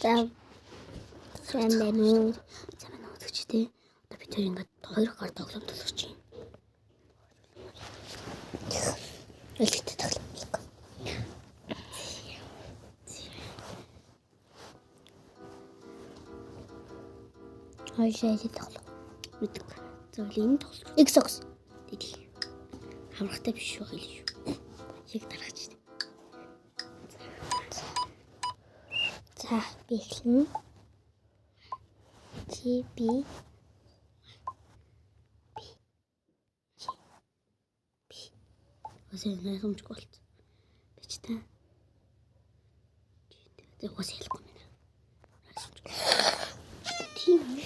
За. Сайн байна уу? Сайн байна уу гэж тий. Одоо бид хоёр ингээд хоёр гар тоглоом тоглож чинь. Элэгтэй тоглоом. Хоёулаа тоглоом. Мэддэг. За энэ тоглоом. Xbox. Тий. Хамрахтай биш шүү хэлээ шүү. Яг дараач тий. За би эхлэн. Би Осэн найрамжгүй болт. Би ч та. Тэгээд уус хэлэхгүй байна. Тийм үү?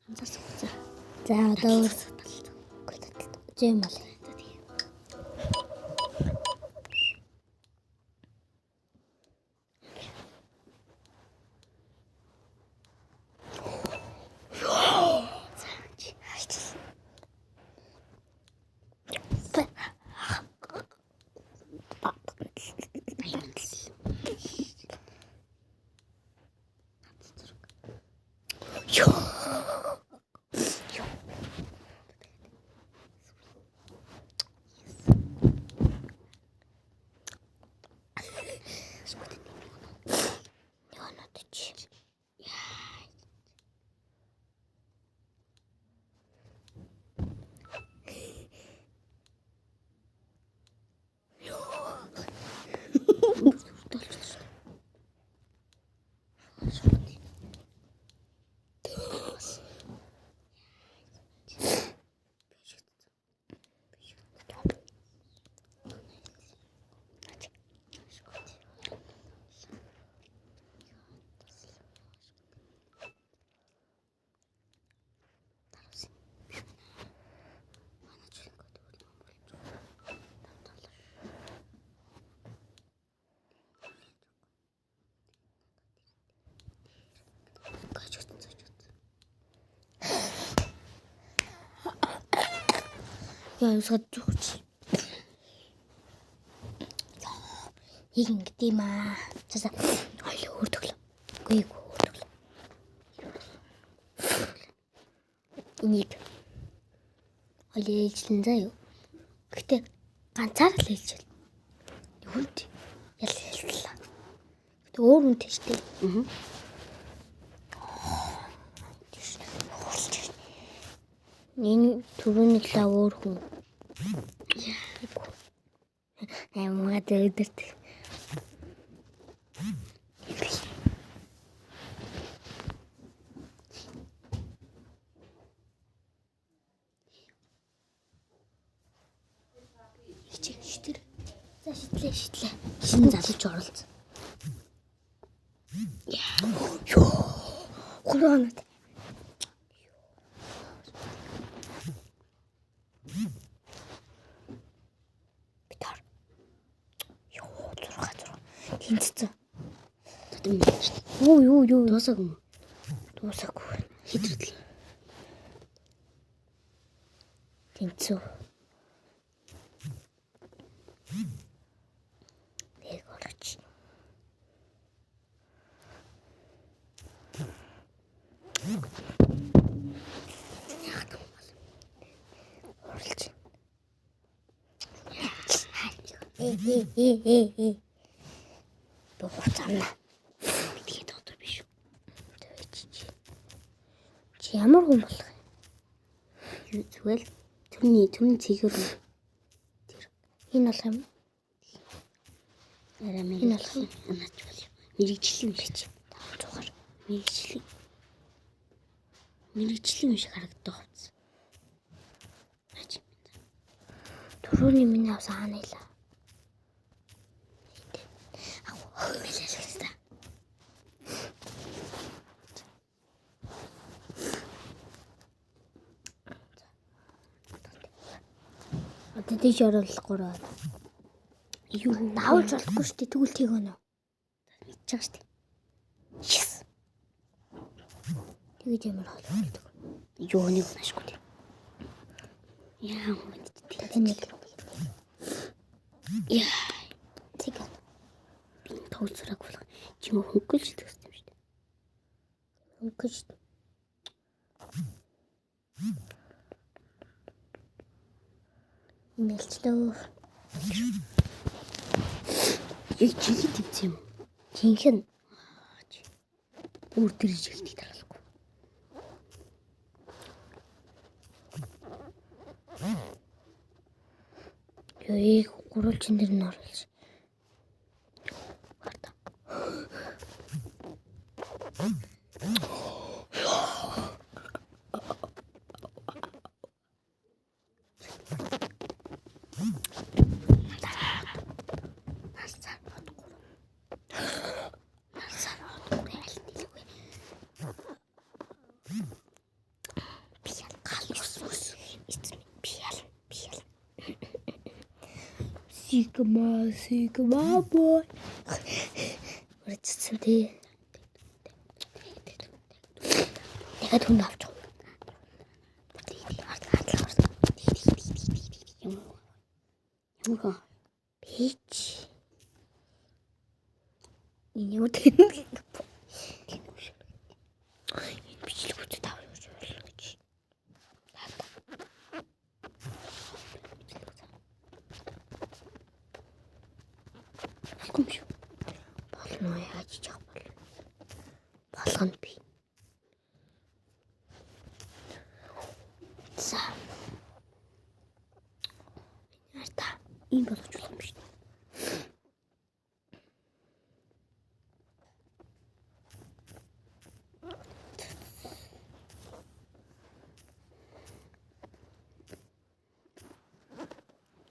Анзаарсан. За одоо зэм бол. Яа садж. Их ингэдэм аа. За хоёул өөр төглөө. Үгүй ээ өөр төглөө. Энийг хоёул ээлжлэн заа юу. Гэтэ ганцаар л ээлжил. Юунд яллаа. Гэтэ өөр үнтэй штэ. Энэ түрүүний лав өөр хүн. Амгаа дөрөд. Шитэр. За шитлээ. Шинэ залууч оролцсон. Ёо. Хурaanат. Битар. Ёо, зураг. Тэнцсэн. Тэтэм байна шүү дээ. Юу. Дуусаагүй. Хитрэл. Тэнцүү. Нэг орч. Орлж. Бохоцаана. Битгий дотор биш үү? Чи ямар хүн болох юм? Зүгээр түрний цэгээр энэ болох юм. Энэ болох юм. Наач бол мэрэгчлэн биш. Зугаар мэрэгчлэн биш харагддаг хувцас. Наач. Түрүүний миний авсан хаанайла. Мэлэлэхтэй. Одоо тийш оруулахгүй руу. Юу давж болохгүй шүү дээ. Тэгвэл тийг өнөө. Мэдчихэж шүү дээ. Yes. Тэгээд ямар болдог. Юу нэг машгүй дээ. Яа мэдтээ. Тэнийг. Яа. Тэг. Би тоолцорог болох. Чимээ хөнгөлж идэх юм. Өнгөж. Мэлчлөө. Яг чиглэл төвцөн юм. Жинхэнэ. Өөр төр ижигтэй дараалахгүй. Ёэг гурвалжин дээр нь оруулж. Гарта. Sigma boy. Урьдчилсан тий. Ягаад хүн авч байгаа. Ямар бич. Энэ юу тийм бэ? Энэ бичлэгүүд тавьж оруулах гэж. Гомш. Болно яаж яах бол. Болгоно би. За. Нарта ийм болгож болох юм биш.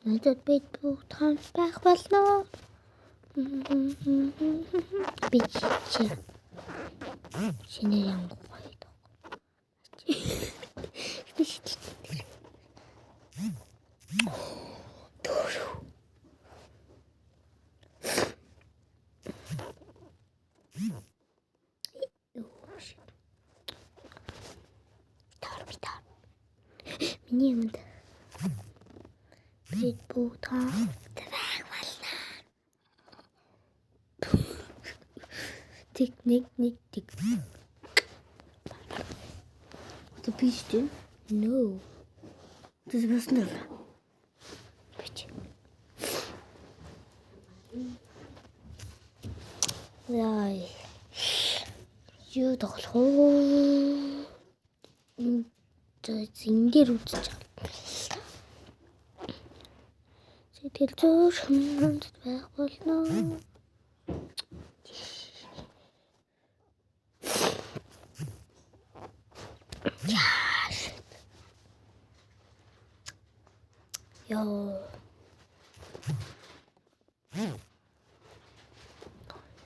Надад бид бүгд хамт байх болно. Би шинэ юм гоё. Би Дөрөв. Тар. Миний юмд. Бид бүгд хамт байх болно. Нэг. The beach do? No. This was never. Bitch. Right. You don't hold. It's in the roots. Сэтгэл зүйн хамт байх болно. Yo.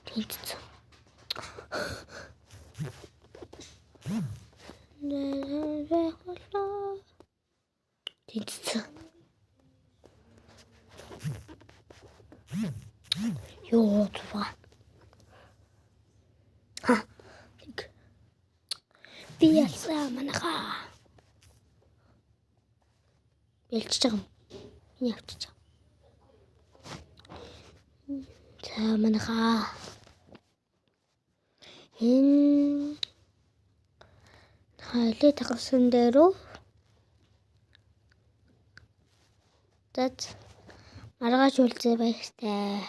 Thanks. Yo, това. Би ялсаа манаха. Ялчиж байгаа юм. Миний авчиж байгаа. За манаха. Энэ хайлт тагсан дээрөө маргааш үлзээ баяртай.